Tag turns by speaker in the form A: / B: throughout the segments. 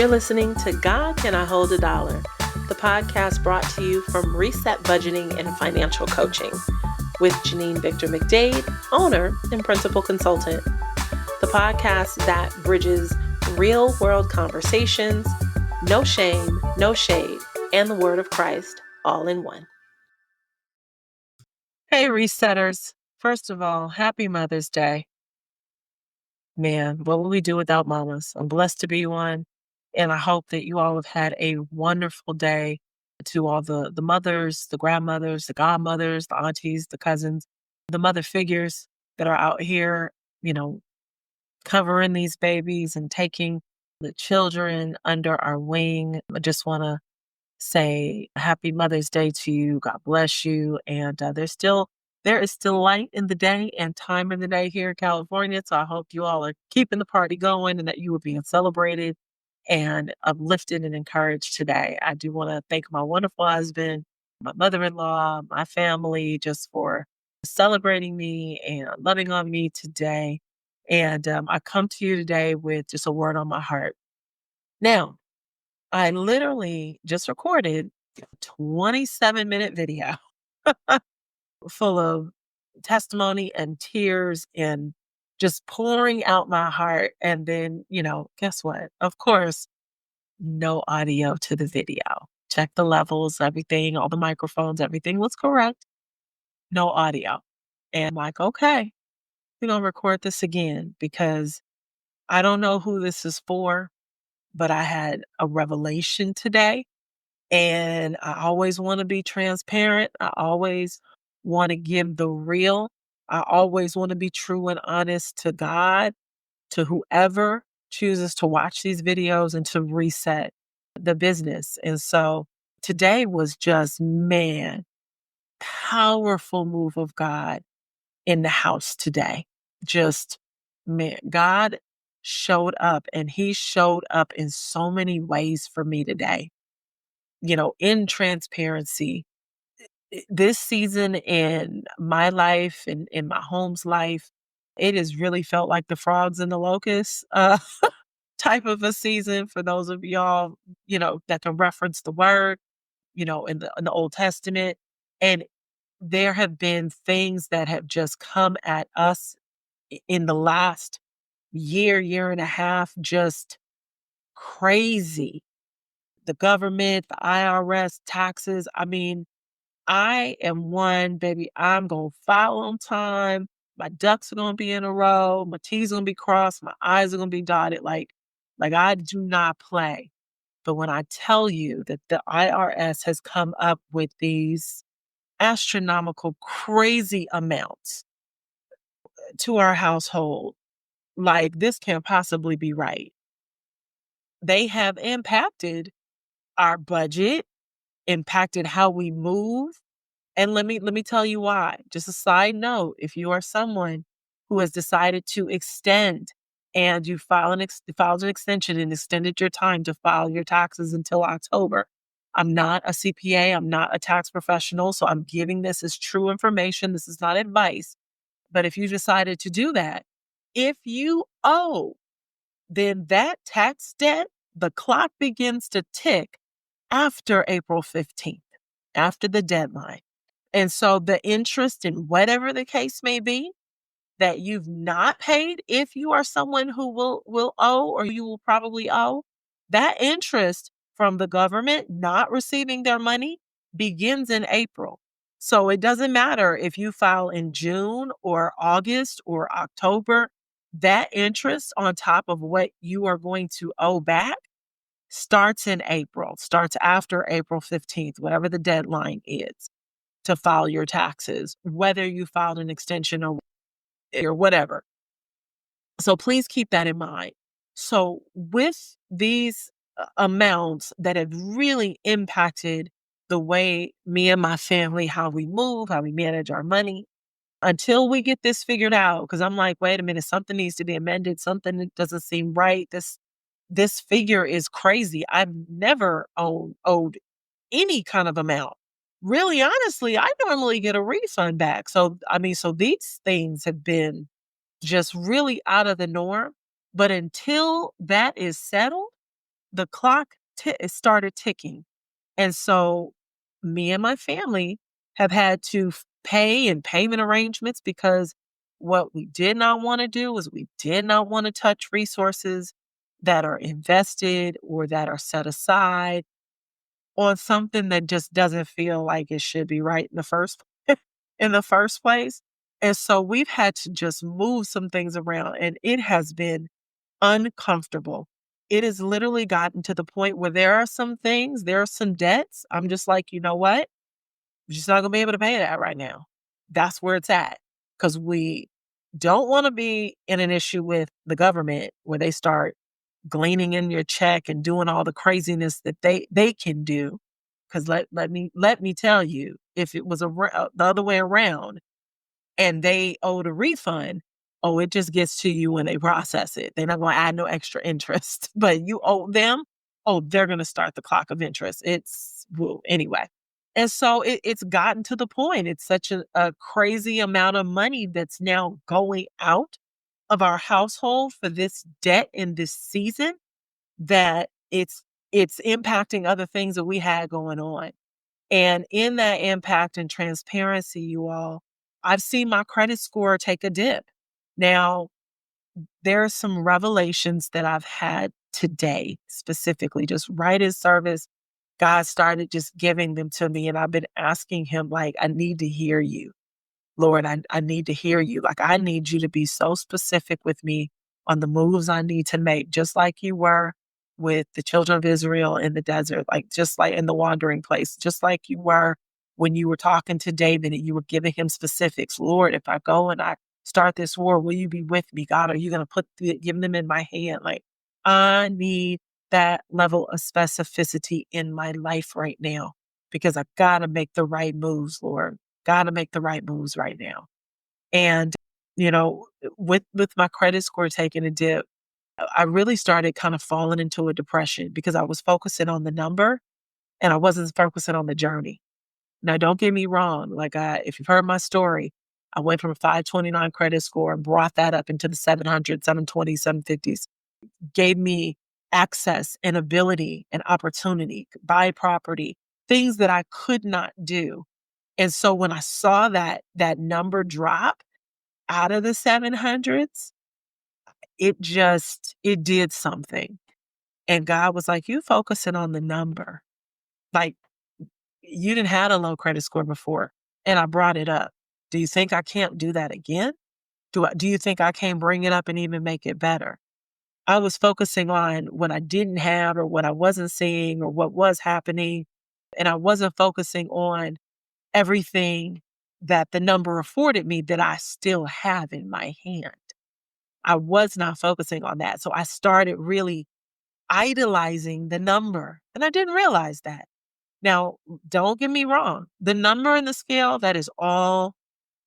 A: You're listening to God Can I Hold a Dollar, the podcast brought to you from Reset Budgeting and Financial Coaching with Janine Victor McDade, owner and principal consultant. The podcast that bridges real world conversations, no shame, no shade, and the word of Christ all in one. Hey, Resetters. First of all, happy Mother's Day. Man, what would we do without mamas? I'm blessed to be one. And I hope that you all have had a wonderful day. To all the mothers, the grandmothers, the godmothers, the aunties, the cousins, the mother figures that are out here, covering these babies and taking the children under our wing. I just want to say happy Mother's Day to you. God bless you. And there is still light in the day and time in the day here in California. So I hope you all are keeping the party going and that you are being celebrated and uplifted and encouraged today. I do want to thank my wonderful husband, my mother-in-law, my family, just for celebrating me and loving on me today. And I come to you today with just a word on my heart. Now, I literally just recorded a 27-minute video full of testimony and tears and just pouring out my heart. And then, guess what? Of course, no audio to the video. Check the levels, everything, all the microphones, everything was correct. No audio. And I'm like, okay, we're going to record this again because I don't know who this is for, but I had a revelation today. And I always want to be transparent. I always want to give the real. I always want to be true and honest to God, to whoever chooses to watch these videos and to reset the business. And so today was just, man, powerful move of God in the house today. Just, man, God showed up and he showed up in so many ways for me today. In transparency, this season in my life and in my home's life, it has really felt like the frogs and the locusts type of a season for those of y'all, that can reference the word, in the Old Testament. And there have been things that have just come at us in the last year and a half, just crazy. The government, the IRS, taxes. I mean, I am one, baby. I'm going to file on time. My ducks are going to be in a row. My T's are going to be crossed. My I's are going to be dotted. Like I do not play. But when I tell you that the IRS has come up with these astronomical, crazy amounts to our household, like this can't possibly be right. They have impacted our budget, impacted how we move. And let me tell you why. Just a side note, if you are someone who has decided to extend and you filed an extension and extended your time to file your taxes until October. I'm not a CPA. I'm not a tax professional. So I'm giving this as true information. This is not advice. But if you decided to do that, if you owe, then that tax debt, the clock begins to tick after April 15th, after the deadline. And so the interest in whatever the case may be that you've not paid, if you are someone who will owe or you will probably owe, that interest from the government not receiving their money begins in April. So it doesn't matter if you file in June or August or October, that interest on top of what you are going to owe back starts in April, starts after April 15th, whatever the deadline is to file your taxes, whether you filed an extension or whatever. So please keep that in mind. So with these amounts that have really impacted the way me and my family, how we move, how we manage our money, until we get this figured out, because I'm like, wait a minute, something needs to be amended. Something that doesn't seem right. This figure is crazy. I've never owed any kind of amount. Really, honestly, I normally get a refund back. So these things have been just really out of the norm. But until that is settled, the clock it started ticking. And so me and my family have had to pay and payment arrangements because what we did not want to do is we did not want to touch resources that are invested or that are set aside on something that just doesn't feel like it should be right in the first in the first place. And so we've had to just move some things around and it has been uncomfortable. It has literally gotten to the point where there are some things, there are some debts. I'm just like, you know what? We're just not gonna be able to pay that right now. That's where it's at. Because we don't want to be in an issue with the government where they start gleaning in your check and doing all the craziness that they can do. Because let me tell you, if it was the other way around, and they owed a refund, oh, it just gets to you when they process it. They're not going to add no extra interest, but you owe them, oh, they're going to start the clock of interest. It's, well, anyway. And so it's gotten to the point. It's such a crazy amount of money that's now going out of our household for this debt in this season that it's impacting other things that we had going on. And in that impact and transparency, you all, I've seen my credit score take a dip. Now, there are some revelations that I've had today, specifically, just right as service. God started just giving them to me, and I've been asking Him, like, I need to hear you. Lord, I need to hear you. Like, I need you to be so specific with me on the moves I need to make, just like you were with the children of Israel in the desert, like just like in the wandering place, just like you were when you were talking to David and you were giving him specifics. Lord, if I go and I start this war, will you be with me? God, are you going to give them in my hand? Like, I need that level of specificity in my life right now because I got to make the right moves, Lord. Got to make the right moves right now. And, with my credit score taking a dip, I really started kind of falling into a depression because I was focusing on the number and I wasn't focusing on the journey. Now, don't get me wrong. Like, if you've heard my story, I went from a 529 credit score and brought that up into the 700, 720, 750s, gave me access and ability and opportunity, buy property, things that I could not do. And so when I saw that number drop out of the 700s, it did something. And God was like, "You focusing on the number. Like, you didn't had a low credit score before, and I brought it up. Do you think I can't do that again? Do you think I can't bring it up and even make it better?" I was focusing on what I didn't have or what I wasn't seeing or what was happening, and I wasn't focusing on everything that the number afforded me that I still have in my hand. I was not focusing on that. So I started really idolizing the number, and I didn't realize that. Now, don't get me wrong. The number in the scale, that is all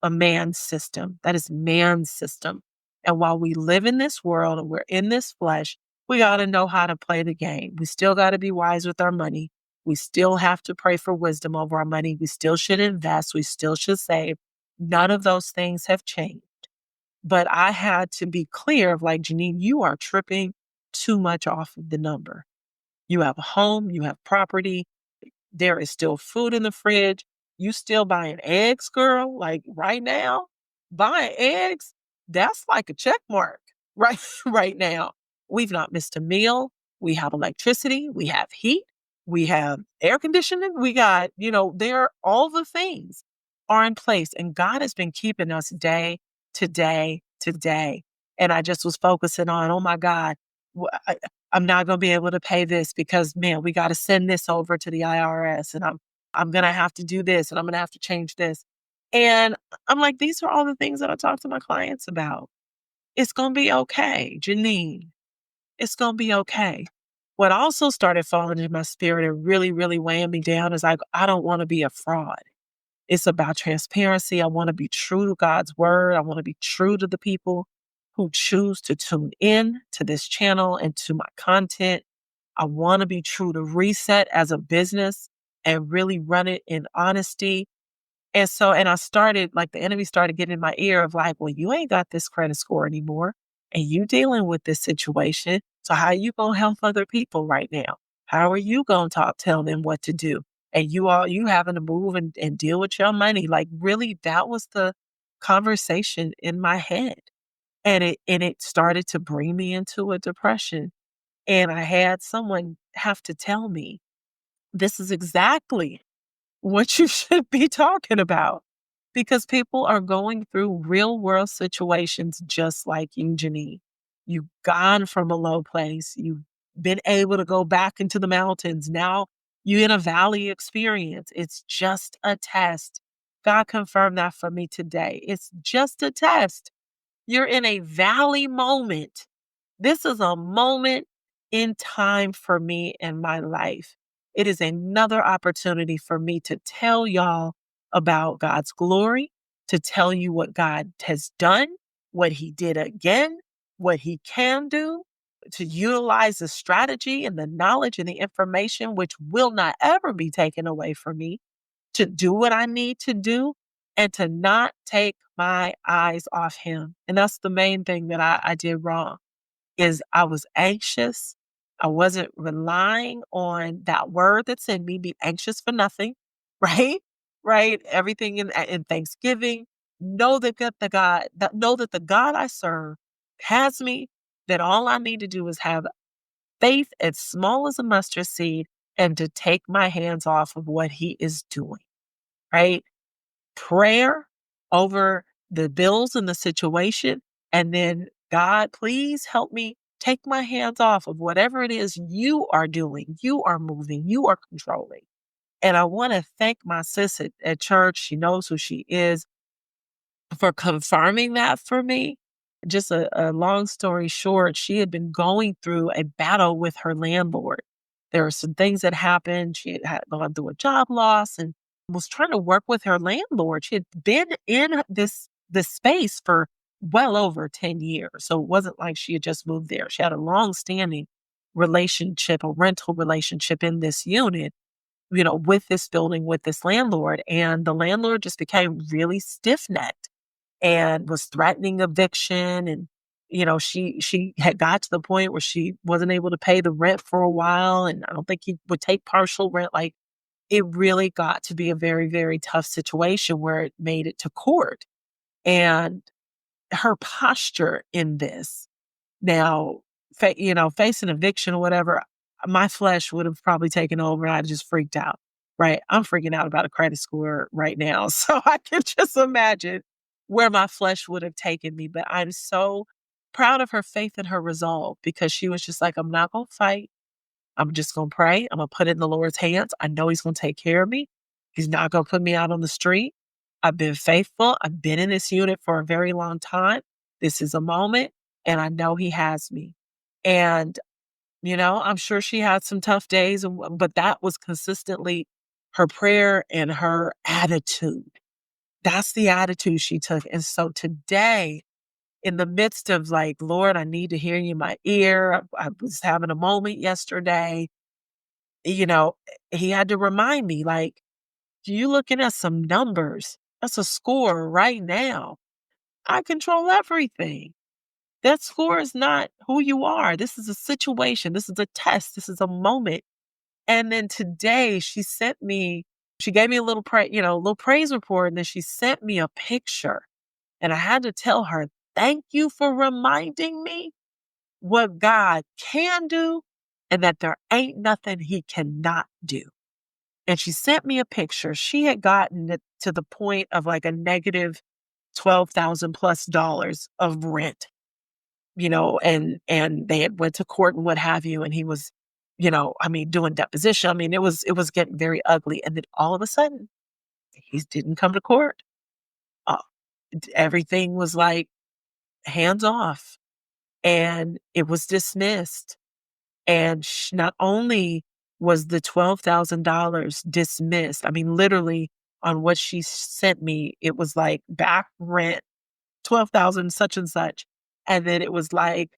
A: a man's system. That is man's system. And while we live in this world and we're in this flesh, we got to know how to play the game. We still got to be wise with our money. We still have to pray for wisdom over our money. We still should invest. We still should save. None of those things have changed. But I had to be clear of like, Janine, you are tripping too much off of the number. You have a home, you have property, there is still food in the fridge. You still buying eggs, girl? Like right now, buying eggs, that's like a check mark, right? Right now. We've not missed a meal. We have electricity. We have heat. We have air conditioning. We got, there, all the things are in place. And God has been keeping us day to day to day. And I just was focusing on, oh my God, I'm not going to be able to pay this because, man, we got to send this over to the IRS and I'm going to have to do this and I'm going to have to change this. And I'm like, these are all the things that I talk to my clients about. It's going to be okay, Janine. It's going to be okay. What also started falling in my spirit and really, really weighing me down is like, I don't want to be a fraud. It's about transparency. I want to be true to God's word. I want to be true to the people who choose to tune in to this channel and to my content. I want to be true to Reset as a business and really run it in honesty. And I started, like, the enemy started getting in my ear of like, well, you ain't got this credit score anymore. and you dealing with this situation. So how you gonna help other people right now? How are you gonna tell them what to do? And you having to move and deal with your money. Like really, that was the conversation in my head. And it started to bring me into a depression. And I had someone have to tell me, this is exactly what you should be talking about, because people are going through real world situations just like you, Janine. You've gone from a low place. You've been able to go back into the mountains. Now you're in a valley experience. It's just a test. God confirmed that for me today. It's just a test. You're in a valley moment. This is a moment in time for me in my life. It is another opportunity for me to tell y'all about God's glory, to tell you what God has done, what He did again, what He can do, to utilize the strategy and the knowledge and the information which will not ever be taken away from me, to do what I need to do and to not take my eyes off Him. And that's the main thing that I did wrong is I was anxious. I wasn't relying on that word that's in me, be anxious for nothing, right? Right? Everything in Thanksgiving. Know that the God I serve has me, that all I need to do is have faith as small as a mustard seed and to take my hands off of what He is doing, right? Prayer over the bills and the situation. And then, God, please help me take my hands off of whatever it is you are doing, you are moving, you are controlling. And I want to thank my sis at church. She knows who she is for confirming that for me. Just a long story short, she had been going through a battle with her landlord. There were some things that happened. She had gone through a job loss and was trying to work with her landlord. She had been in this space for well over 10 years. So it wasn't like she had just moved there. She had a long-standing relationship, a rental relationship in this unit, with this building, with this landlord. And the landlord just became really stiff-necked and was threatening eviction. And, she had got to the point where she wasn't able to pay the rent for a while. And I don't think he would take partial rent. Like it really got to be a very, very tough situation where it made it to court. And her posture in this now, facing eviction or whatever, my flesh would have probably taken over and I just freaked out, right? I'm freaking out about a credit score right now. So I can just imagine where my flesh would have taken me. But I'm so proud of her faith and her resolve because she was just like, I'm not going to fight. I'm just going to pray. I'm going to put it in the Lord's hands. I know He's going to take care of me. He's not going to put me out on the street. I've been faithful. I've been in this unit for a very long time. This is a moment, and I know He has me. And, I'm sure she had some tough days, but that was consistently her prayer and her attitude. That's the attitude she took. And so today, in the midst of like, Lord, I need to hear you in my ear. I was having a moment yesterday, you know, he had to remind me, like, you looking at some numbers. That's a score right now. I control everything. That score is not who you are. This is a situation. This is a test. This is a moment. And then today she gave me a little praise report. And then she sent me a picture. And I had to tell her, thank you for reminding me what God can do and that there ain't nothing He cannot do. And she sent me a picture. She had gotten it to the point of like a negative 12,000 plus dollars of rent, and they had went to court and what have you. And he was, doing deposition. I mean, it was getting very ugly. And then all of a sudden, he didn't come to court. Uh, Everything was like hands off and it was dismissed. And not only was the $12,000 dismissed, I mean, literally on what she sent me, it was like back rent, 12,000 such and such. And then it was like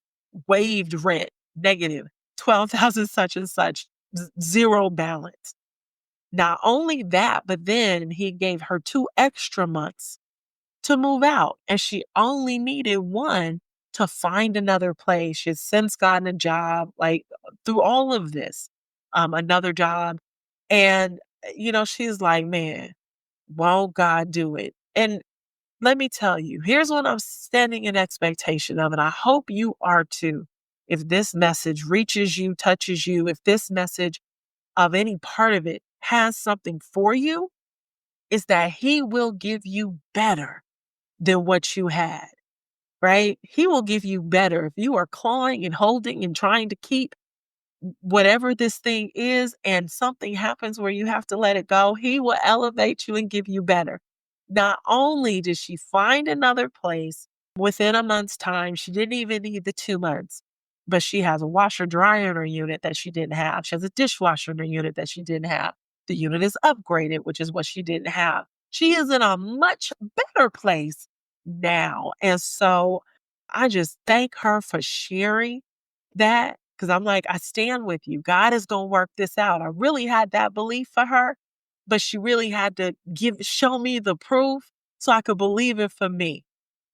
A: waived rent, negative 12,000 such and such, zero balance. Not only that, but then he gave her 2 extra months to move out and she only needed 1. to find another place. She's since gotten a job, like through all of this, another job. And, she's like, man, won't God do it? And let me tell you, here's what I'm standing in expectation of, and I hope you are too. If this message reaches you, touches you, if this message of any part of it has something for you, is that He will give you better than what you had, right? He will give you better. If you are clawing and holding and trying to keep whatever this thing is and something happens where you have to let it go, He will elevate you and give you better. Not only did she find another place within a month's time, she didn't even need the 2 months, but she has a washer dryer in her unit that she didn't have. She has a dishwasher in her unit that she didn't have. The unit is upgraded, which is what she didn't have. She is in a much better place now. And so I just thank her for sharing that, because I'm like, I stand with you. God is going to work this out. I really had that belief for her, but she really had to show me the proof so I could believe it for me.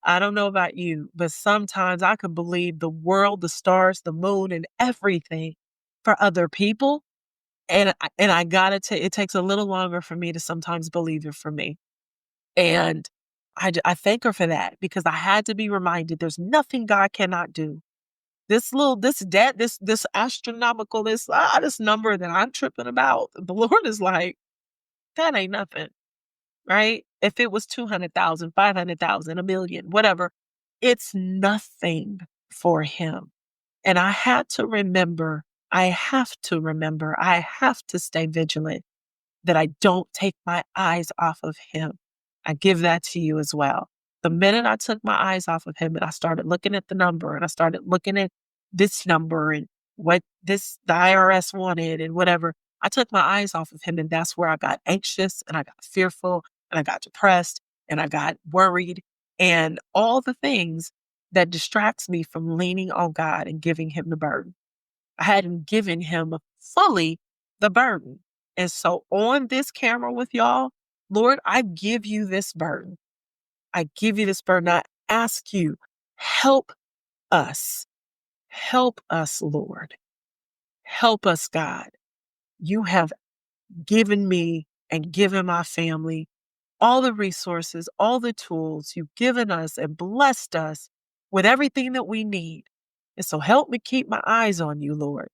A: I don't know about you, but sometimes I could believe the world, the stars, the moon, and everything for other people. And I gotta take, it takes a little longer for me to sometimes believe it for me. And I thank her for that, because I had to be reminded there's nothing God cannot do. This astronomical, this number that I'm tripping about, the Lord is like, that ain't nothing, right? If it was 200,000, 500,000, a million, whatever, it's nothing for Him. And I have to stay vigilant that I don't take my eyes off of Him. I give that to you as well. The minute I took my eyes off of Him and I started looking at the number and I started looking at this number and what the IRS wanted and whatever, I took my eyes off of Him, and that's where I got anxious and I got fearful and I got depressed and I got worried and all the things that distracts me from leaning on God and giving Him the burden. I hadn't given Him fully the burden. And so on this camera with y'all, Lord, I give you this burden. I give you this burden. I ask you, help us. Help us, Lord. Help us, God. You have given me and given my family all the resources, all the tools. You've given us and blessed us with everything that we need. And so help me keep my eyes on you, Lord.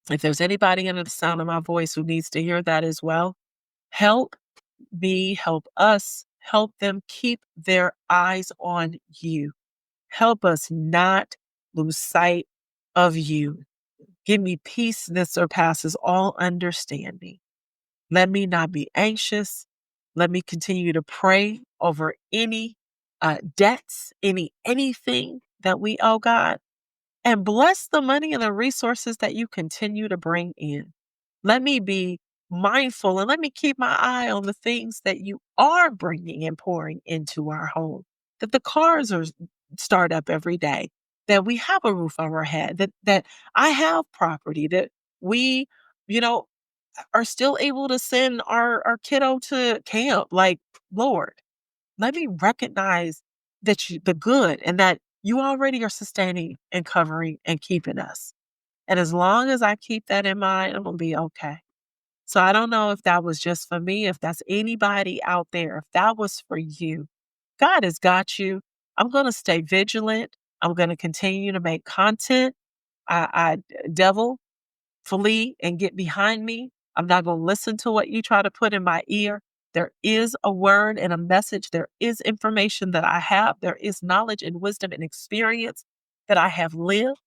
A: If there's anybody under the sound of my voice who needs to hear that as well, help me, help us, help them keep their eyes on you. Help us not lose sight of you. Give me peace that surpasses all understanding. Let me not be anxious. Let me continue to pray over any debts, anything that we owe God. And bless the money and the resources that you continue to bring in. Let me be mindful and let me keep my eye on the things that you are bringing and pouring into our home. That the cars are start up every day, that we have a roof over our head, that I have property, that we, you know, are still able to send our kiddo to camp. Like, Lord, let me recognize the good, and that you already are sustaining and covering and keeping us. And as long as I keep that in mind, I'm going to be okay. So I don't know if that was just for me, if that's anybody out there, if that was for you. God has got you. I'm going to stay vigilant. I'm going to continue to make content. Devil, flee and get behind me. I'm not going to listen to what you try to put in my ear. There is a word and a message. There is information that I have. There is knowledge and wisdom and experience that I have lived.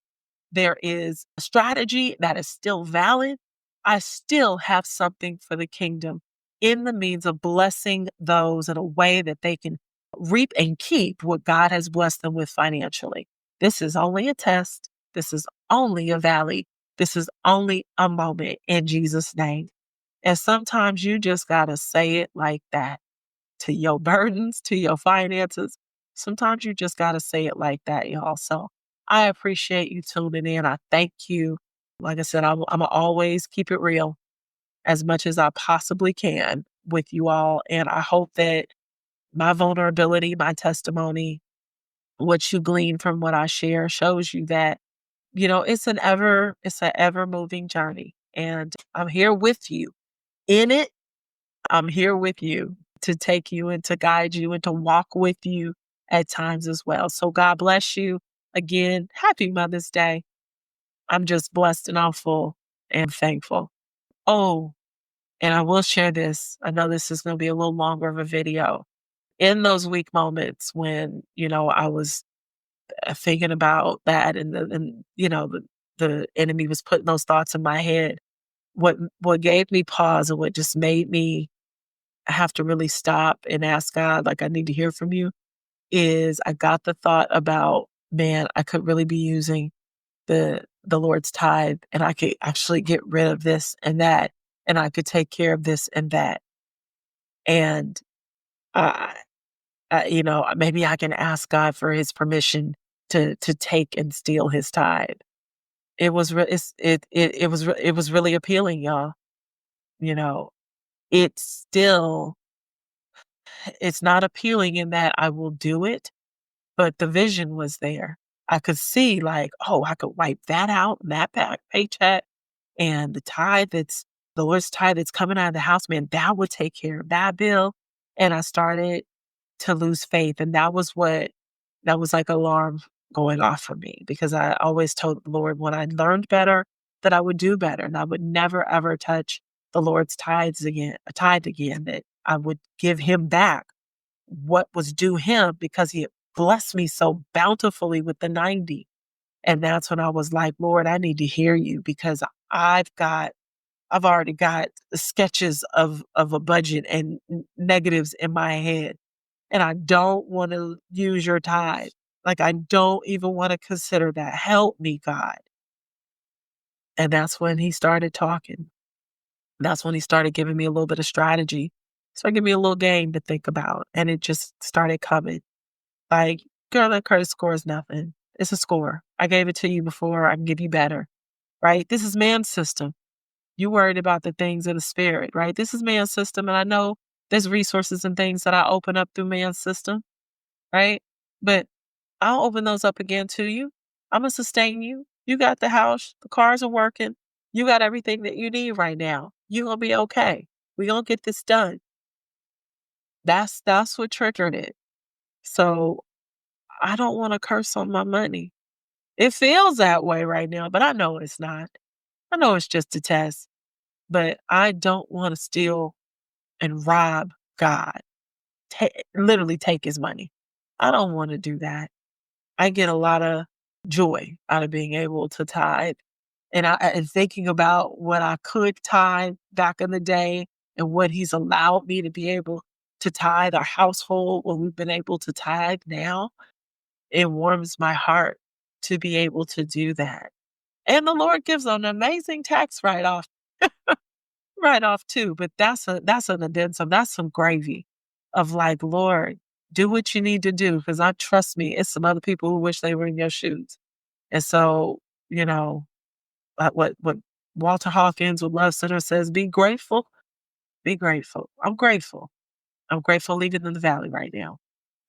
A: There is a strategy that is still valid. I still have something for the kingdom in the means of blessing those in a way that they can reap and keep what God has blessed them with financially. This is only a test. This is only a valley. This is only a moment in Jesus' name. And sometimes you just got to say it like that to your burdens, to your finances. Sometimes you just got to say it like that, y'all. So I appreciate you tuning in. I thank you. Like I said, I'm going to always keep it real as much as I possibly can with you all. And I hope that my vulnerability, my testimony what you glean from what I share shows you that, it's an ever moving journey. And I'm here with you in it. I'm here with you to take you and to guide you and to walk with you at times as well. So God bless you. Again, happy Mother's Day. I'm just blessed and I'm full and thankful. Oh, and I will share this. I know this is going to be a little longer of a video. In those weak moments when, I was thinking about that and the enemy was putting those thoughts in my head, what gave me pause and what just made me have to really stop and ask God, like, I need to hear from you, is I got the thought about, man, I could really be using the Lord's tithe, and I could actually get rid of this and that, and I could take care of this and that. And I maybe I can ask God for his permission to take and steal his tithe. It was re- it's, it was really appealing, y'all. You know, it's still it's not appealing in that I will do it, but the vision was there. I could see like, oh, I could wipe that out, that paycheck, and the Lord's tithe that's coming out of the house, man, that would take care of that bill. And I started to lose faith. And that was like alarm going off for me because I always told the Lord when I learned better that I would do better and I would never ever touch the Lord's tithe again, that I would give him back what was due him because he had blessed me so bountifully with the 90. And that's when I was like, Lord, I need to hear you because I've already got sketches of a budget and negatives in my head. And I don't want to use your tithe. Like I don't even want to consider that. Help me, God. And that's when he started talking. That's when he started giving me a little bit of strategy. So give me a little game to think about. And it just started coming. Like, girl, that credit score is nothing. It's a score. I gave it to you before. I can give you better. Right? This is man's system. You worried about the things of the spirit, right? This is man's system. And I know there's resources and things that I open up through man's system, right? But I'll open those up again to you. I'm going to sustain you. You got the house. The cars are working. You got everything that you need right now. You're going to be okay. We're going to get this done. That's what triggered it. So I don't want to curse on my money. It feels that way right now, but I know it's not. I know it's just a test, but I don't want to steal and rob God, literally take his money. I don't want to do that. I get a lot of joy out of being able to tithe and thinking about what I could tithe back in the day and what he's allowed me to be able to tithe our household, what we've been able to tithe now. It warms my heart to be able to do that. And the Lord gives an amazing tax write off too. But that's an addendum. That's some gravy of like, Lord, do what you need to do because I trust me. It's some other people who wish they were in your shoes. And so, you know, what Walter Hawkins with Love Center says, be grateful. Be grateful. I'm grateful. I'm grateful living in the valley right now.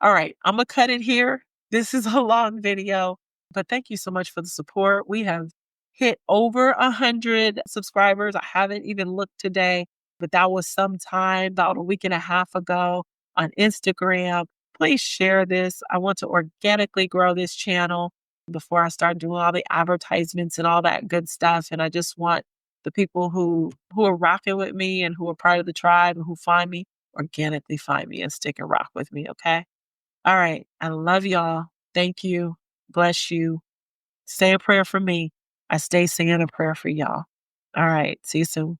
A: All right, I'm gonna cut it here. This is a long video, but thank you so much for the support. We have hit over 100 subscribers. I haven't even looked today, but that was some time about a week and a half ago on Instagram. Please share this. I want to organically grow this channel before I start doing all the advertisements and all that good stuff. And I just want the people who are rocking with me and who are part of the tribe and who find me organically find me and stick and rock with me. Okay. All right. I love y'all. Thank you. Bless you. Say a prayer for me. I stay singing a prayer for y'all. All right. See you soon.